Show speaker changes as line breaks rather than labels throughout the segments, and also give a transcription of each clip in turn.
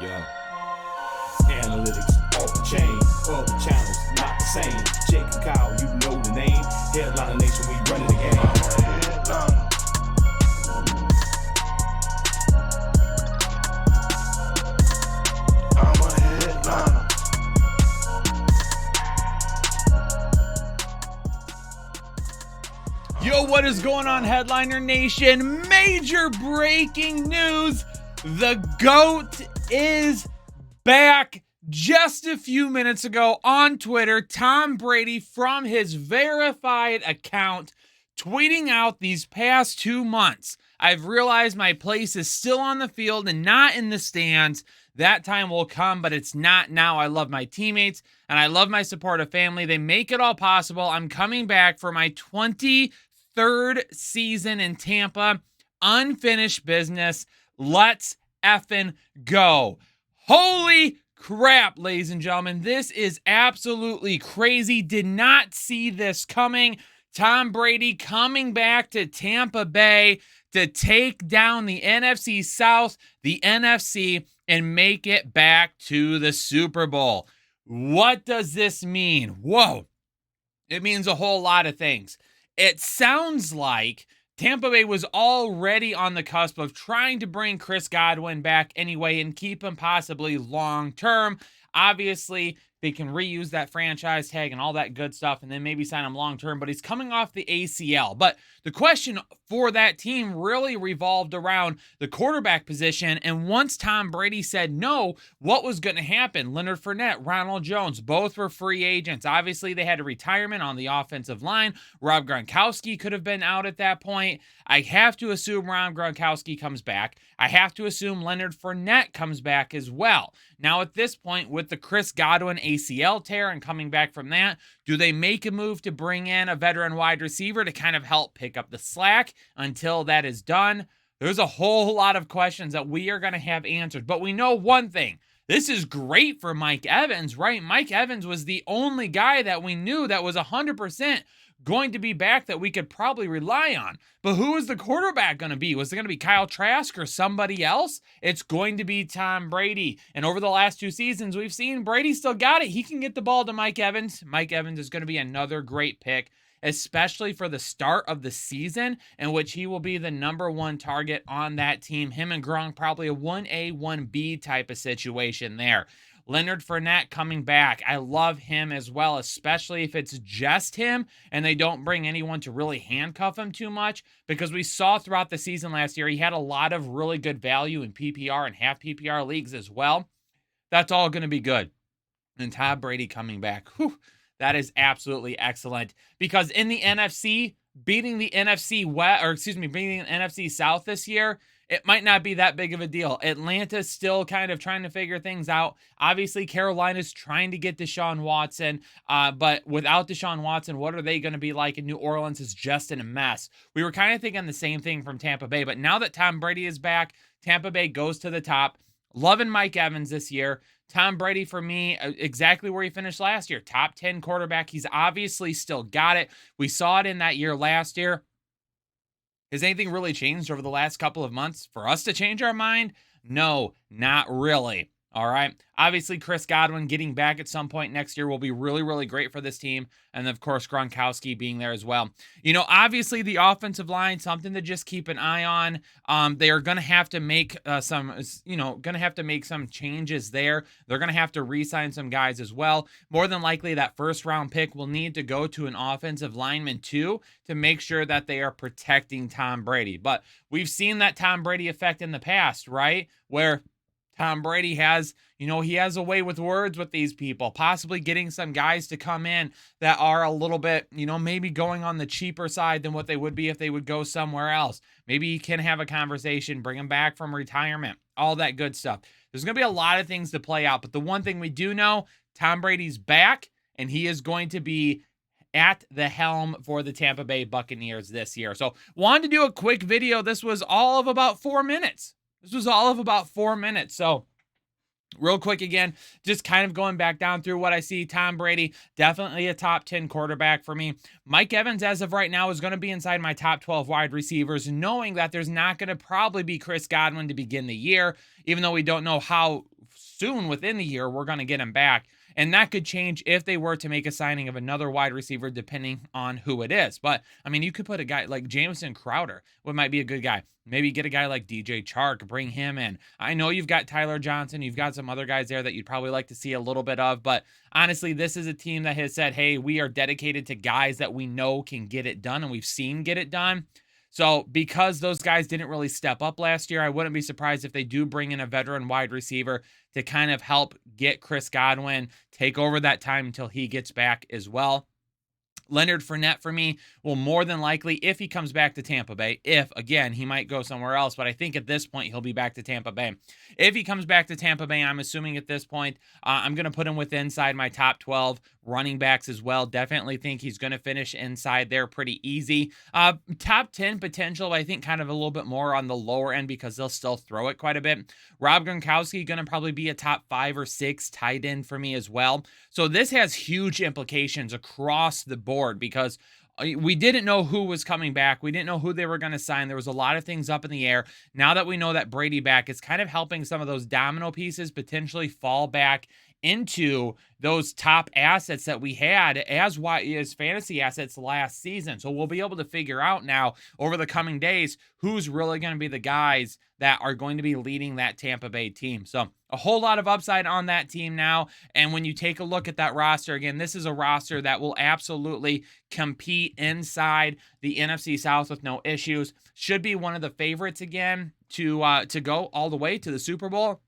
Yeah. Analytics off the chain, other channels not the same. Jake and Kyle, you know the name. Headliner Nation, we running the game. I'm a headliner.
Yo, what is going on, Headliner Nation? Major breaking news. The GOAT is back. Just a few minutes ago on Twitter, Tom Brady from his verified account tweeting out these past 2 months. I've realized my place is still on the field and not in the stands. That time will come, but it's not now. I love my teammates and I love my supportive family. They make it all possible. I'm coming back for my 23rd season in Tampa. Unfinished business. Let's effing go. Holy crap, ladies and gentlemen. This is absolutely crazy. Did not see this coming. Tom Brady coming back to Tampa Bay to take down the NFC South, the NFC, and make it back to the Super Bowl. What does this mean? Whoa. It means a whole lot of things. It sounds like Tampa Bay was already on the cusp of trying to bring Chris Godwin back anyway and keep him possibly long term. Obviously, they can reuse that franchise tag and all that good stuff and then maybe sign him long term, but he's coming off the ACL. But the question for that team really revolved around the quarterback position. And once Tom Brady said no, what was going to happen? Leonard Fournette, Ronald Jones, both were free agents. Obviously, they had a retirement on the offensive line. Rob Gronkowski could have been out at that point. I have to assume Rob Gronkowski comes back. I have to assume Leonard Fournette comes back as well. Now, at this point, with the Chris Godwin ACL tear and coming back from that, do they make a move to bring in a veteran wide receiver to kind of help pick up the slack until that is done? There's a whole lot of questions that we are going to have answered. But we know one thing. This is great for Mike Evans, right? Mike Evans was the only guy that we knew that was 100% going to be back that we could probably rely on. But who is the quarterback going to be? Was it going to be Kyle Trask or somebody else? It's going to be Tom Brady. And over the last 2 seasons, we've seen Brady still got it. He can get the ball to Mike Evans. Mike Evans is going to be another great pick, especially for the start of the season, in which he will be the number 1 target on that team. Him and Gronk, probably a 1A, 1B type of situation there. Leonard Fournette coming back. I love him as well, especially if it's just him and they don't bring anyone to really handcuff him too much, because we saw throughout the season last year, he had a lot of really good value in PPR and half PPR leagues as well. That's all going to be good. And Tom Brady coming back. Whew, that is absolutely excellent, because in the NFC, beating the NFC South this year, it might not be that big of a deal. Atlanta's still kind of trying to figure things out. Obviously, Carolina's trying to get Deshaun Watson, but without Deshaun Watson, what are they going to be like? And New Orleans is just in a mess. We were kind of thinking the same thing from Tampa Bay, but now that Tom Brady is back, Tampa Bay goes to the top. Loving Mike Evans this year. Tom Brady, for me, exactly where he finished last year. Top 10 quarterback. He's obviously still got it. We saw it in that year last year. Has anything really changed over the last couple of months for us to change our mind? No, not really. All right. Obviously, Chris Godwin getting back at some point next year will be really, really great for this team. And of course, Gronkowski being there as well. You know, obviously the offensive line, something to just keep an eye on. They are going to have to make some changes there. They're going to have to re-sign some guys as well. More than likely, that first round pick will need to go to an offensive lineman too, to make sure that they are protecting Tom Brady. But we've seen that Tom Brady effect in the past, right? Where Tom Brady has, he has a way with words with these people, possibly getting some guys to come in that are a little bit, maybe going on the cheaper side than what they would be if they would go somewhere else. Maybe he can have a conversation, bring him back from retirement, all that good stuff. There's going to be a lot of things to play out, but the one thing we do know, Tom Brady's back, and he is going to be at the helm for the Tampa Bay Buccaneers this year. So wanted to do a quick video. This was all of about 4 minutes. So real quick again, just kind of going back down through what I see. Tom Brady, definitely a top 10 quarterback for me. Mike Evans, as of right now, is going to be inside my top 12 wide receivers, knowing that there's not going to probably be Chris Godwin to begin the year, even though we don't know how soon within the year we're going to get him back. And that could change if they were to make a signing of another wide receiver, depending on who it is. But, I mean, you could put a guy like Jamison Crowder, what might be a good guy. Maybe get a guy like DJ Chark, bring him in. I know you've got Tyler Johnson. You've got some other guys there that you'd probably like to see a little bit of. But honestly, this is a team that has said, hey, we are dedicated to guys that we know can get it done, and we've seen get it done. So because those guys didn't really step up last year, I wouldn't be surprised if they do bring in a veteran wide receiver to kind of help get Chris Godwin, take over that time until he gets back as well. Leonard Fournette, for me, will more than likely, if he comes back to Tampa Bay, again, he might go somewhere else, but I think at this point, he'll be back to Tampa Bay. If he comes back to Tampa Bay, I'm assuming at this point, I'm going to put him with inside my top 12 running backs as well. Definitely think he's going to finish inside there pretty easy. Top 10 potential, I think kind of a little bit more on the lower end because they'll still throw it quite a bit. Rob Gronkowski going to probably be a top 5 or 6 tight end for me as well. So this has huge implications across the board because we didn't know who was coming back. We didn't know who they were going to sign. There was a lot of things up in the air. Now that we know that Brady back, it's kind of helping some of those domino pieces potentially fall back into those top assets that we had as fantasy assets last season. So we'll be able to figure out now over the coming days who's really going to be the guys that are going to be leading that Tampa Bay team. So a whole lot of upside on that team now. And when you take a look at that roster, again, this is a roster that will absolutely compete inside the NFC South with no issues. Should be one of the favorites again to go all the way to the Super Bowl.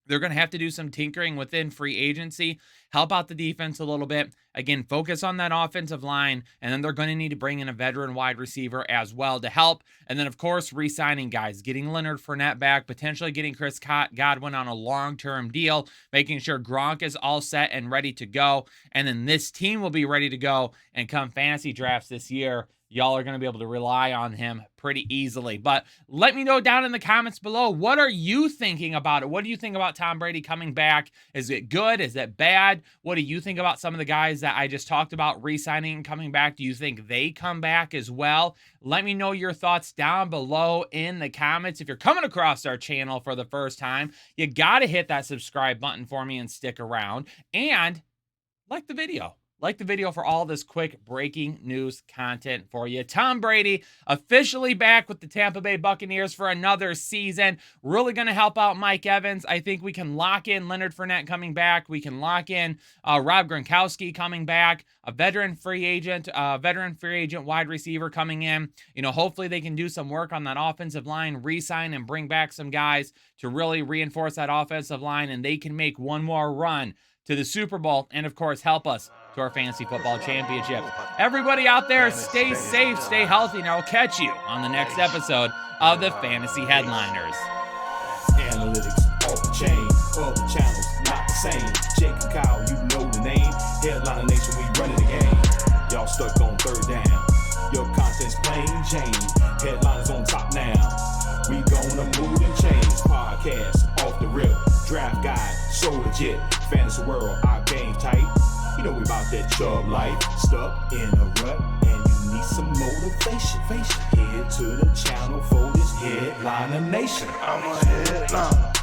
They're going to have to do some tinkering within free agency, help out the defense a little bit. Again, focus on that offensive line, and then they're going to need to bring in a veteran wide receiver as well to help. And then, of course, re-signing guys, getting Leonard Fournette back, potentially getting Chris Godwin on a long-term deal, making sure Gronk is all set and ready to go. And then this team will be ready to go, and come fantasy drafts this year, y'all are going to be able to rely on him pretty easily. But let me know down in the comments below, what are you thinking about it? What do you think about Tom Brady coming back? Is it good? Is it bad? What do you think about some of the guys that I just talked about re-signing and coming back? Do you think they come back as well? Let me know your thoughts down below in the comments. If you're coming across our channel for the first time, you got to hit that subscribe button for me and stick around. And like the video. Like the video for all this quick breaking news content for you. Tom Brady officially back with the Tampa Bay Buccaneers for another season. Really going to help out Mike Evans. I think we can lock in Leonard Fournette coming back. We can lock in Rob Gronkowski coming back. A veteran free agent wide receiver coming in. You know, hopefully they can do some work on that offensive line, re-sign and bring back some guys to really reinforce that offensive line, and they can make one more run to the Super Bowl and, of course, help us to our fantasy football championship. Everybody out there, stay safe, stay healthy, and I'll catch you on the next episode of the Fantasy Headliners.
Analytics off the chain, other channels not the same. Jake and Kyle, you know the name. Headliner Nation, we running the game. Y'all stuck on third down. Your content's plain Jane. Headliners on top now. We gonna move and change. Podcast off the rip. Draft guide, so legit. Fantasy world, our game tight. You know we about that chub life. Stuck in a rut and you need some motivation. Head to the channel for this Headliner Nation. I'm a headliner.